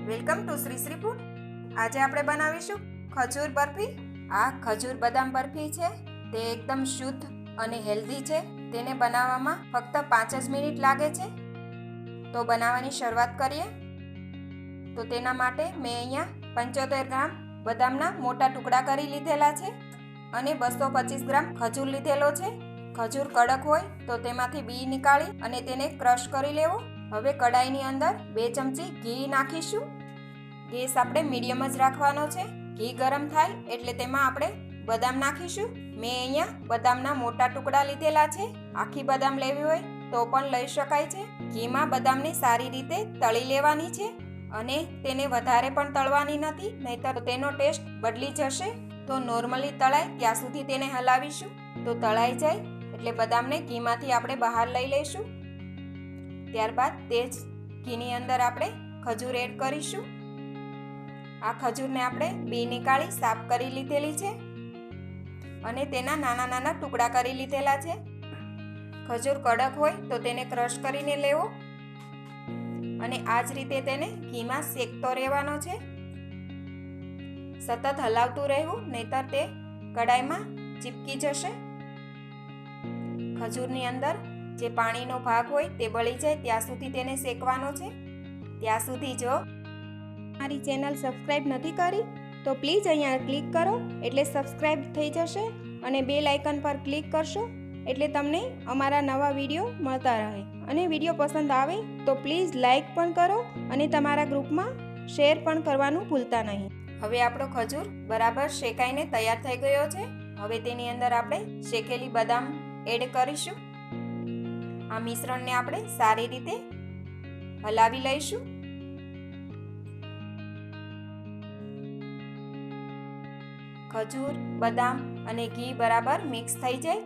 Welcome to Shri Shri food. આજે આપણે બનાવીશું ખજૂર બરફી। આ ખજૂર બદામ બરફી છે, તે એકદમ શુદ્ધ અને હેલ્ધી છે। તેને બનાવવામાં ફક્ત 5 જ મિનિટ લાગે છે। તો બનાવવાની શરૂઆત કરીએ। તો તેના માટે મેં અહીંયા 75 ગ્રામ બદામના મોટા ટુકડા કરી લીધેલા છે અને 225 ગ્રામ ખજૂર લીધેલો છે। ખજૂર કડક હોય તો તેમાંથી બી નીકાળી અને તેને ક્રશ કરી લેવો। હવે કડાઈની અંદર 2 ચમચી ઘી નાખીશું। ગેસ આપણે મીડિયમ જ રાખવાનો છે। ઘી ગરમ થાય એટલે તેમાં આપણે બદામ નાખીશું। મેં અહીંયા બદામના મોટા ટુકડા લીધેલા છે। આખી બદામ લેવી હોય તો પણ લઈ શકાય છે। ઘીમાં બદામને સારી રીતે તળી લેવાની છે અને તેને વધારે પણ તળવાની નથી, નહીંતર તેનો ટેસ્ટ બદલી જશે। તો નોર્મલી તળાય ત્યાં સુધી તેને હલાવીશું। તો તળાઈ જાય એટલે બદામને ઘીમાંથી આપણે બહાર લઈ લઈશું। ત્યારબાદ તે જ ઘીની અંદર આપણે ખજૂર એડ કરીશું। આ ખજૂરને આપણે બી નીકાળી સાફ કરી લીધેલી છે અને તેના નાના નાના ટુકડા કરી લીધેલા છે। ખજૂર કડક હોય તો તેને ક્રશ કરીને લેવો અને આ જ રીતે તેને ઘીમાં શેકતો રહેવાનો છે। સતત હલાવતું રહેવું, નહીંતર તે કડાઈમાં ચીપકી જશે। ખજૂરની અંદર જે પાણીનો ભાગ હોય તે બળી જાય ત્યાં સુધી તેને શેકવાનો છે। ત્યાં સુધી જો મારી ચેનલ સબસ્ક્રાઈબ નથી કરી તો પ્લીઝ અહીંયા ક્લિક કરો એટલે સબસ્ક્રાઈબ થઈ જશે અને બેલ આઇકન પર ક્લિક કરશો એટલે તમને અમારા નવા વિડીયો મળતા રહે। અને વિડીયો પસંદ આવે તો પ્લીઝ લાઈક પણ કરો અને તમારા ગ્રુપમાં શેર પણ કરવાનું ભૂલતા નહીં। હવે આપણો ખજૂર બરાબર શેકાઈને તૈયાર થઈ ગયો છે। હવે તેની અંદર આપણે શેકેલી બદામ એડ કરીશું। આ મિશ્રણને આપણે સારી રીતે હલાવી લઈશું। ખજૂર, બદામ અને ઘી બરાબર મિક્સ થઈ જાય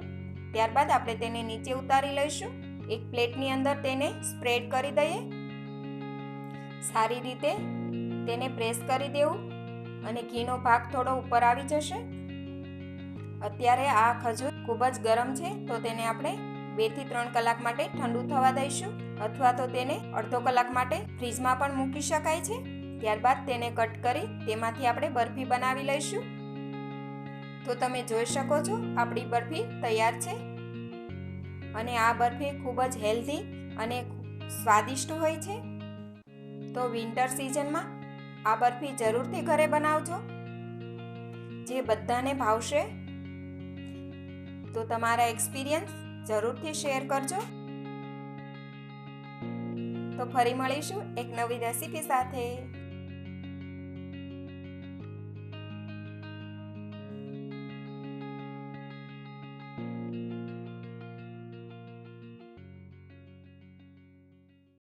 ત્યારબાદ આપણે તેને નીચે ઉતારી લઈશું। એક પ્લેટની અંદર તેને સ્પ્રેડ કરી દઈએ। સારી રીતે તેને પ્રેસ કરી દેવું અને ઘીનો ભાગ થોડો ઉપર આવી જશે। અત્યારે આ ખજૂર ખૂબ જ ગરમ છે તો તેને આપણે 2 થી 3 કલાક માટે ઠંડુ થવા દઈશું અથવા તો તેને અડધો કલાક માટે ફ્રીજમાં પણ મૂકી શકાય છે। ત્યારબાદ તેને કટ કરી તેમાંથી આપણે બરફી બનાવી લઈશું। તો તમે જોઈ શકો છો આપણી બરફી તૈયાર છે અને આ બરફી ખૂબ જ હેલ્ધી અને સ્વાદિષ્ટ હોય છે। તો વિન્ટર સિઝનમાં આ બરફી જરૂરથી ઘરે બનાવજો, જે બધાને ભાવશે। તો તમારા એક્સપિરિયન્સ જરૂરથી શેર કરજો। તો ફરી મળીશું એક નવી રેસીપી સાથે।